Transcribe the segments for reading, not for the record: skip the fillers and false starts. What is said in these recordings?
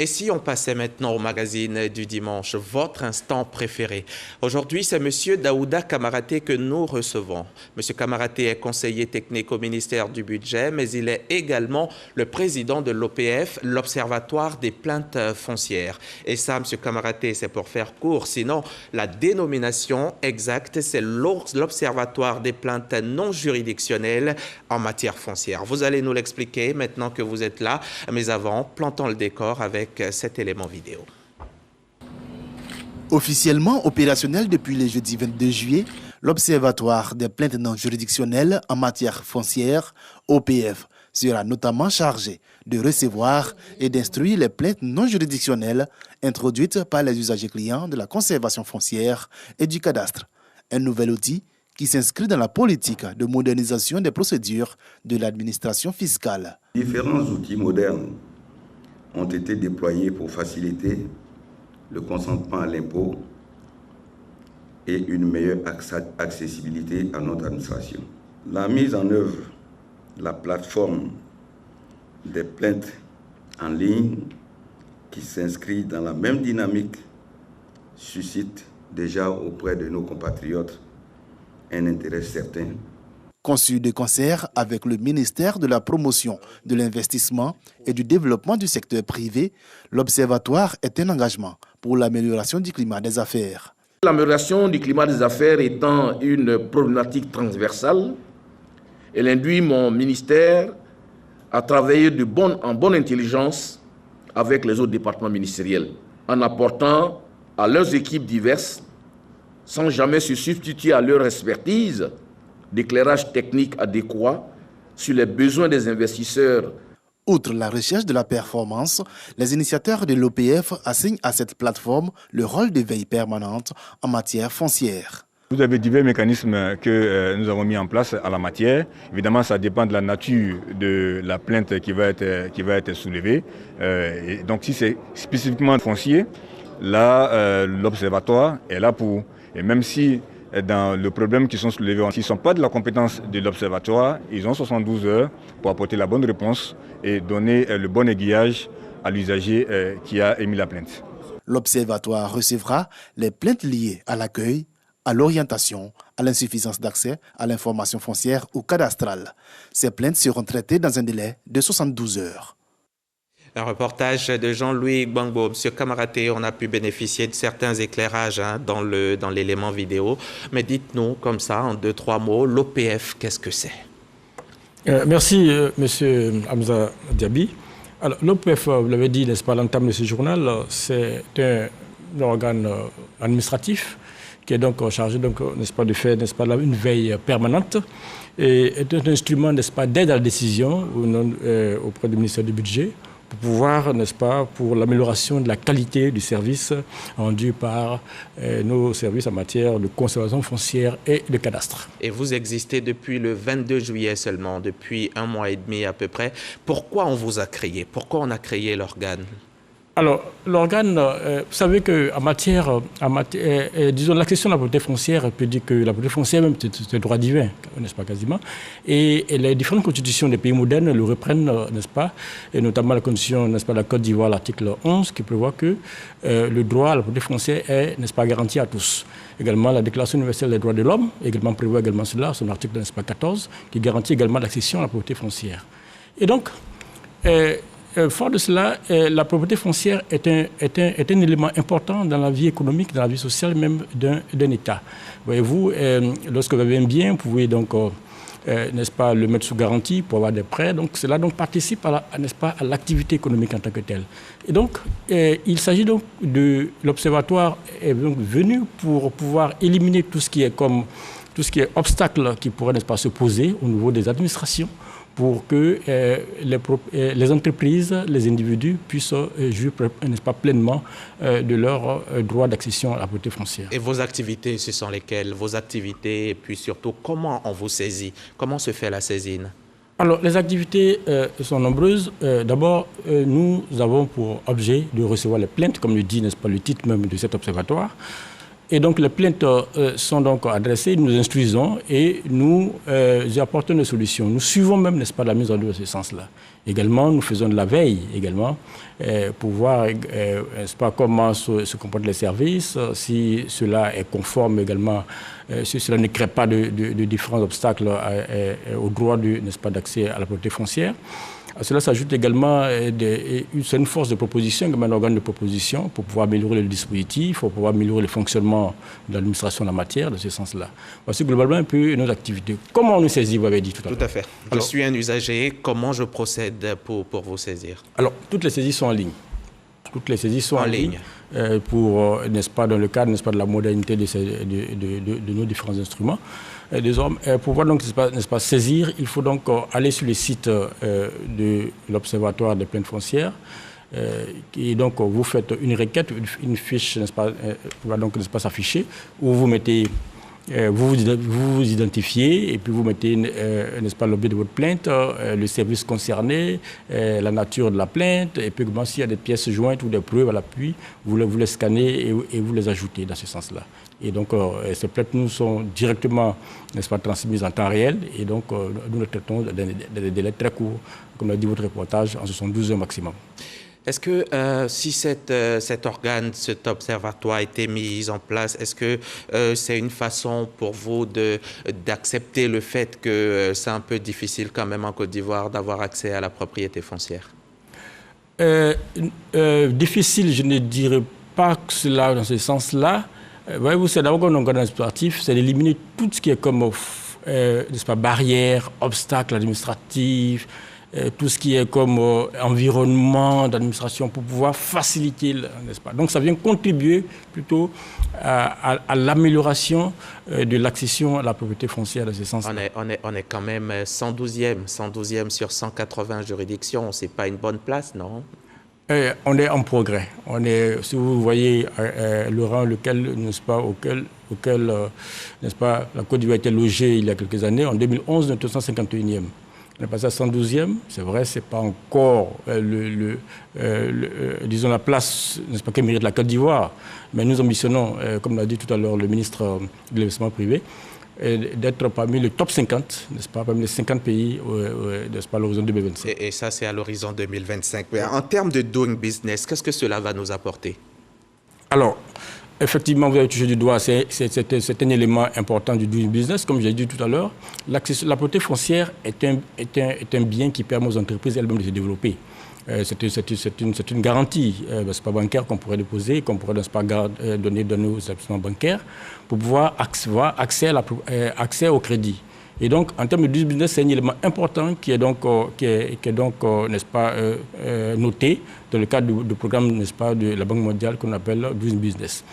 Et si on passait maintenant au magazine du dimanche, votre instant préféré? Aujourd'hui, c'est M. Daouda Kamaraté que nous recevons. M. Kamaraté est conseiller technique au ministère du Budget, mais il est également le président de l'OPF, l'Observatoire des plaintes foncières. Et ça, M. Kamaraté, c'est pour faire court. Sinon, la dénomination exacte, c'est l'Observatoire des plaintes non juridictionnelles en matière foncière. Vous allez nous l'expliquer maintenant que vous êtes là. Mais avant, plantons le décor avec cet élément vidéo. Officiellement opérationnel depuis le jeudi 22 juillet, l'Observatoire des plaintes non juridictionnelles en matière foncière, OPF, sera notamment chargé de recevoir et d'instruire les plaintes non juridictionnelles introduites par les usagers clients de la conservation foncière et du cadastre. Un nouvel outil qui s'inscrit dans la politique de modernisation des procédures de l'administration fiscale. Différents outils modernes ont été déployés pour faciliter le consentement à l'impôt et une meilleure accessibilité à notre administration. La mise en œuvre de la plateforme des plaintes en ligne qui s'inscrit dans la même dynamique suscite déjà auprès de nos compatriotes un intérêt certain. Conçu de concert avec le ministère de la Promotion, de l'Investissement et du Développement du secteur privé, l'Observatoire est un engagement pour l'amélioration du climat des affaires. L'amélioration du climat des affaires étant une problématique transversale, elle induit mon ministère à travailler en bonne intelligence avec les autres départements ministériels, en apportant à leurs équipes diverses, sans jamais se substituer à leur expertise, d'éclairage technique adéquat sur les besoins des investisseurs. Outre la recherche de la performance, les initiateurs de l'OPF assignent à cette plateforme le rôle de veille permanente en matière foncière. Vous avez divers mécanismes que nous avons mis en place à la matière. Évidemment, ça dépend de la nature de la plainte qui va être soulevée. Et donc, si c'est spécifiquement foncier, là, l'Observatoire est là pour... Et même si dans le problème qui sont soulevés, qui ne sont pas de la compétence de l'Observatoire, ils ont 72 heures pour apporter la bonne réponse et donner le bon aiguillage à l'usager qui a émis la plainte. L'Observatoire recevra les plaintes liées à l'accueil, à l'orientation, à l'insuffisance d'accès à l'information foncière ou cadastrale. Ces plaintes seront traitées dans un délai de 72 heures. Un reportage de Jean-Louis Gbangbo. Monsieur Kamaraté, on a pu bénéficier de certains éclairages dans l'élément vidéo. Mais dites-nous comme ça, en 2-3 mots, l'OPF, qu'est-ce que c'est? Merci, monsieur Hamza Diaby. Alors, l'OPF, vous l'avez dit, n'est-ce pas, l'entame de ce journal, c'est un organe administratif qui est donc chargé, n'est-ce pas, de faire, n'est-ce pas, une veille permanente et est un instrument, n'est-ce pas, d'aide à la décision auprès du ministère du Budget, pour pouvoir, n'est-ce pas, pour l'amélioration de la qualité du service rendu par nos services en matière de conservation foncière et de cadastre. Et vous existez depuis le 22 juillet seulement, depuis 1 mois et demi à peu près. Pourquoi on vous a créé? Pourquoi on a créé l'organe? Alors, l'organe, vous savez qu'en matière, disons, la question de la propriété foncière peut dire que la propriété foncière, même, c'est un droit divin, n'est-ce pas, quasiment. Et les différentes constitutions des pays modernes le reprennent, n'est-ce pas, et notamment la constitution, n'est-ce pas, de la Côte d'Ivoire, l'article 11, qui prévoit que le droit à la propriété foncière est, n'est-ce pas, garanti à tous. Également, la Déclaration universelle des droits de l'homme également prévoit également cela, son article, n'est-ce pas, 14, qui garantit également l'accession à la propriété foncière. Et donc, fort de cela, la propriété foncière est un élément important dans la vie économique, dans la vie sociale même d'un État. Voyez-vous, lorsque vous avez un bien, vous pouvez donc, n'est-ce pas, le mettre sous garantie pour avoir des prêts. Donc cela donc participe n'est-ce pas, à l'activité économique en tant que telle. Et donc, il s'agit donc de l'Observatoire est donc venu pour pouvoir éliminer tout ce qui est obstacle qui pourrait, n'est-ce pas, se poser au niveau des administrations, pour que les entreprises, les individus puissent jouir, n'est-ce pas, pleinement de leur droit d'accession à la propriété foncière. Et vos activités, ce sont lesquelles? Vos activités, et puis surtout, comment on vous saisit? Comment se fait la saisine? Alors, les activités sont nombreuses. D'abord, nous avons pour objet de recevoir les plaintes, comme le dit, n'est-ce pas, le titre même de cet observatoire. Et donc les plaintes sont donc adressées, nous instruisons et nous apportons des solutions. Nous suivons même, n'est-ce pas, la mise en œuvre de ce sens-là. Également, nous faisons de la veille également pour voir, n'est-ce pas, comment se comportent les services, si cela est conforme également, si cela ne crée pas de différents obstacles au droit, n'est-ce pas, d'accès à la propriété foncière. À cela s'ajoute également c'est une force de proposition, comme un organe de proposition pour pouvoir améliorer le dispositif, pour pouvoir améliorer le fonctionnement de l'administration en la matière, dans ce sens-là. Voici globalement un peu nos activités. Comment on nous saisit, vous avez dit tout à l'heure. Tout à fait. Alors, je suis un usager, comment je procède pour vous saisir? Alors, toutes les saisies sont en ligne. Toutes les saisies sont en ligne pour, n'est-ce pas, dans le cadre, n'est-ce pas, de la modernité de nos différents instruments. Pour pouvoir donc, n'est-ce pas, saisir, il faut donc aller sur le site de l'Observatoire des plaintes foncières. Et donc, vous faites une requête, une fiche, n'est-ce pas, va donc, n'est-ce pas, s'afficher, où vous mettez... Vous vous identifiez et puis vous mettez, n'est-ce pas, l'objet de votre plainte, le service concerné, la nature de la plainte, et puis s'il y a des pièces jointes ou des preuves à l'appui, vous les scannez et vous les ajoutez dans ce sens-là. Et donc, ces plaintes nous sont directement, n'est-ce pas, transmises en temps réel, et donc nous les traitons dans des délais très courts, comme l'a dit votre reportage, en 72 heures maximum. Est-ce que si cet organe, cet observatoire a été mis en place, est-ce que c'est une façon pour vous d'accepter le fait que c'est un peu difficile quand même en Côte d'Ivoire d'avoir accès à la propriété foncière? Difficile, je ne dirais pas que cela dans ce sens-là. Voyez-vous, c'est d'abord un organe administratif, c'est d'éliminer tout ce qui est comme n'est-ce pas, barrières, obstacles administratifs, tout ce qui est comme environnement d'administration pour pouvoir faciliter, n'est-ce pas. Donc ça vient contribuer plutôt à l'amélioration de l'accession à la propriété foncière dans ce sens. On est quand même 112e sur 180 juridictions, c'est pas une bonne place, non? On est en progrès. Si vous voyez le rang auquel, n'est-ce pas, n'est-ce pas, la Côte d'Ivoire a été logée il y a quelques années, en 2011, nous étions 151e. On est passé à 112e, c'est vrai, ce n'est pas encore disons la place, n'est-ce pas, que mérite la Côte d'Ivoire, mais nous ambitionnons, comme l'a dit tout à l'heure le ministre de l'investissement privé, d'être parmi le top 50, n'est-ce pas, parmi les 50 pays, n'est-ce pas, à l'horizon 2025. Et ça, c'est à l'horizon 2025. Mais en termes de doing business, qu'est-ce que cela va nous apporter? Alors, effectivement, vous avez touché du doigt, c'est un élément important du doing business. Comme j'ai dit tout à l'heure, la propriété foncière est un bien qui permet aux entreprises elles-mêmes de se développer. C'est une garantie, c'est pas bancaire qu'on pourrait déposer, qu'on pourrait donner aux établissements bancaires pour pouvoir accès au crédit. Et donc, en termes de doing business, c'est un élément important qui est donc, n'est-ce pas, noté dans le cadre du programme, n'est-ce pas, de la Banque mondiale qu'on appelle doing business.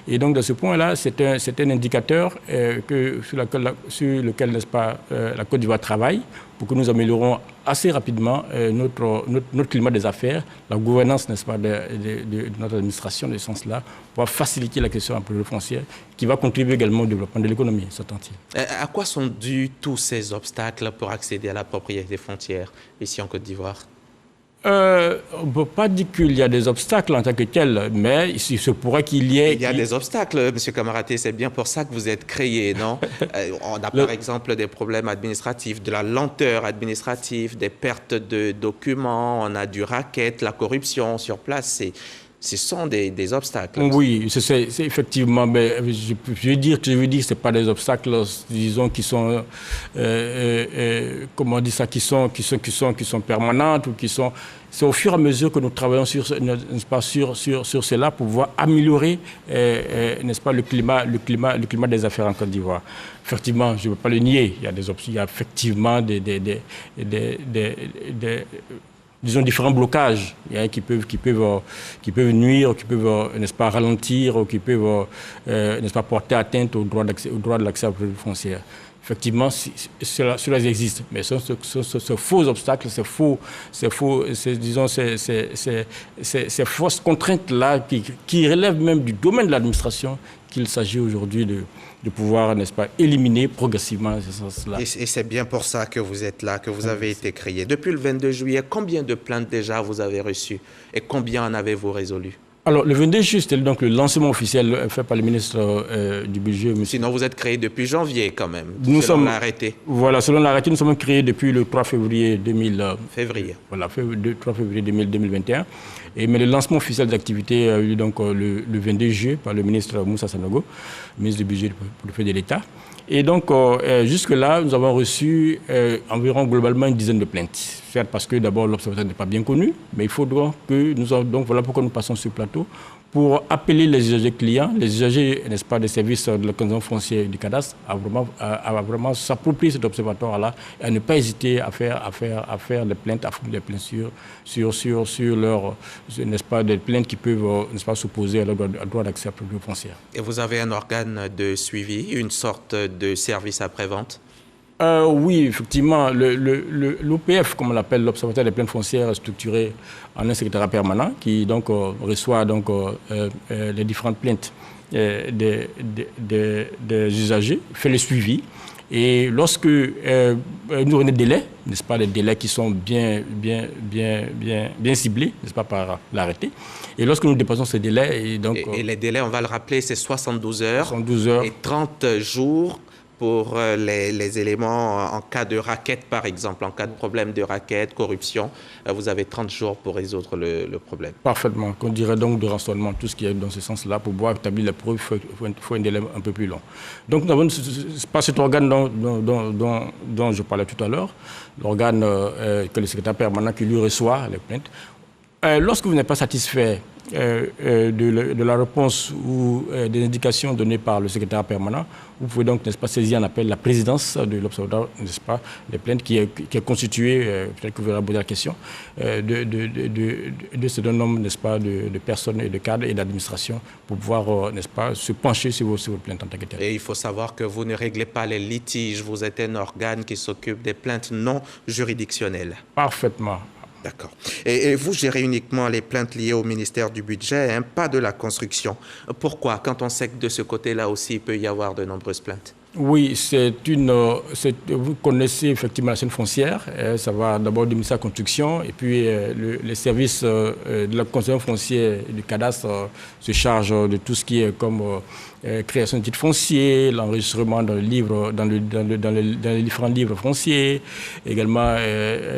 Et donc, de ce point-là, c'est un indicateur sur lequel, n'est-ce pas, la Côte d'Ivoire travaille pour que nous améliorons assez rapidement notre climat des affaires, la gouvernance, n'est-ce pas, de notre administration, de ce sens-là, pour faciliter la question de la propriété foncière, qui va contribuer également au développement de l'économie, cet entier. À quoi sont dus tous ces obstacles pour accéder à la propriété foncière ici en Côte d'Ivoire? On ne peut pas dire qu'il y a des obstacles en tant que tels, mais il se pourrait qu'il y ait... Il y a des obstacles, M. Kamaraté, c'est bien pour ça que vous êtes créé, non? On a par exemple des problèmes administratifs, de la lenteur administrative, des pertes de documents, on a du racket, la corruption sur place, ce sont des obstacles. Oui, c'est effectivement, mais je veux dire que ce n'est pas des obstacles, disons, qui sont, comment on dit ça, qui sont permanentes ou qui sont... C'est au fur et à mesure que nous travaillons sur cela pour pouvoir améliorer, n'est-ce pas, le climat des affaires en Côte d'Ivoire. Effectivement, je ne veux pas le nier, il y a effectivement disons, différents blocages qui peuvent nuire, qui peuvent, n'est-ce pas, ralentir, qui peuvent, n'est-ce pas, porter atteinte au droit de l'accès à la propriété foncière. Effectivement, cela existe, mais ce faux obstacles, ces fausses contraintes-là qui relèvent même du domaine de l'administration qu'il s'agit aujourd'hui de pouvoir, n'est-ce pas, éliminer progressivement ce sens-là. Et c'est bien pour ça que vous êtes là, que vous avez été créé. Depuis le 22 juillet, combien de plaintes déjà vous avez reçues et combien en avez-vous résolu? Alors, le 22 juillet, c'était donc le lancement officiel fait par le ministre du Budget. Sinon, vous êtes créé depuis janvier quand même, selon l'arrêté. Voilà, selon l'arrêté, nous sommes créés depuis le 3 février 3 février 2021. Mais le lancement officiel d'activité a eu donc le 22 juillet par le ministre Moussa Sanogo, ministre du Budget pour le fait de l'État. Et donc, jusque-là, nous avons reçu environ globalement une dizaine de plaintes. Certes, parce que d'abord, l'observatoire n'est pas bien connu, mais il faudra que nous avons, donc voilà pourquoi nous passons sur le plateau, pour appeler les usagers clients, les usagers, n'est-ce pas, des services de la consommation foncière et du cadastre, à vraiment s'approprier cet observatoire-là et à ne pas hésiter à faire des plaintes, à fouiller des plaintes sur leur, n'est-ce pas, des plaintes qui peuvent, n'est-ce pas, s'opposer à leur droit d'accès à la propriété foncière. Et vous avez un organe de suivi, une sorte de service après-vente? Oui, effectivement, l'OPF, comme on l'appelle, l'Observatoire des plaintes foncières, est structuré en un secrétariat permanent qui donc reçoit donc les différentes plaintes des usagers, fait le suivi. Et lorsque nous avons des délais, n'est-ce pas, des délais qui sont bien ciblés, n'est-ce pas, par l'arrêté. Et lorsque nous dépassons ces délais... Et les délais, on va le rappeler, c'est 72 heures. 72 heures. Et 30 jours pour les éléments en cas de racket, par exemple, en cas de problème de racket, corruption. Vous avez 30 jours pour résoudre le problème. Parfaitement. Qu'on dirait donc de renseignement, tout ce qui est dans ce sens-là, pour pouvoir établir la preuve, il faut un délai un peu plus long. Donc nous avons pas cet organe dont je parlais tout à l'heure, l'organe que le secrétaire permanent qui lui reçoit les plaintes. Lorsque vous n'êtes pas satisfait de la réponse ou des indications données par le secrétaire permanent, vous pouvez donc, n'est-ce pas, saisir un appel la présidence de l'Observatoire, n'est-ce pas, des plaintes qui est constituée, peut-être que vous allez poser la question, de ce nombre, n'est-ce pas, de personnes et de cadres et d'administration pour pouvoir, n'est-ce pas, se pencher sur vos plaintes en tant que telles. Et il faut savoir que vous ne réglez pas les litiges, vous êtes un organe qui s'occupe des plaintes non juridictionnelles. Parfaitement. D'accord. Et vous gérez uniquement les plaintes liées au ministère du Budget, hein, pas de la construction. Pourquoi? Quand on sait que de ce côté-là aussi, il peut y avoir de nombreuses plaintes. Oui, vous connaissez effectivement la chaîne foncière. Ça va d'abord du ministère de la Construction et puis les services de la consommation foncière et du cadastre se chargent de tout ce qui est comme création de titres fonciers, l'enregistrement dans les différents livres fonciers, également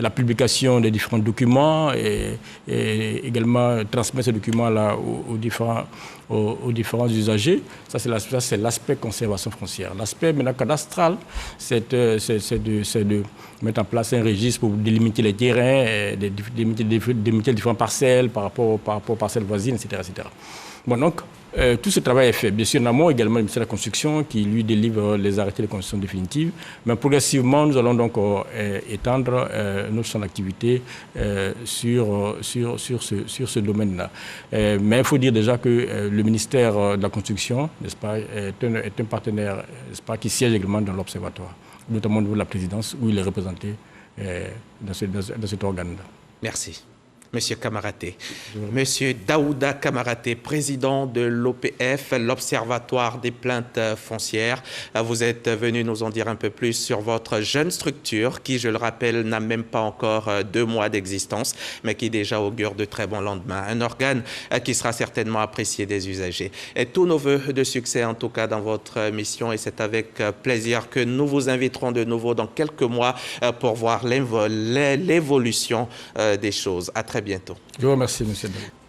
la publication des différents documents et également transmettre ces documents-là aux différents usagers. Ça, c'est l'aspect conservation foncière. L'aspect maintenant cadastral, c'est de mettre en place un registre pour délimiter les terrains, délimiter les différentes parcelles par rapport aux parcelles voisines, etc. etc. Bon, donc, tout ce travail est fait. Bien sûr, en amont également le ministère de la Construction qui lui délivre les arrêtés de construction définitive. Mais progressivement, nous allons donc étendre notre champ d'activité sur ce domaine-là. Mais il faut dire déjà que le ministère de la Construction, n'est-ce pas, est un partenaire, n'est-ce pas, qui siège également dans l'Observatoire, notamment au niveau de la présidence où il est représenté dans cet organe-là. Merci. Monsieur Kamaraté. Monsieur Daouda Kamaraté, président de l'OPF, l'Observatoire des plaintes foncières. Vous êtes venu nous en dire un peu plus sur votre jeune structure qui, je le rappelle, n'a même pas encore 2 mois d'existence, mais qui déjà augure de très bons lendemains. Un organe qui sera certainement apprécié des usagers. Et tous nos voeux de succès, en tout cas, dans votre mission. Et c'est avec plaisir que nous vous inviterons de nouveau dans quelques mois pour voir l'évolution des choses. À très bientôt. Je vous remercie, monsieur Daouda.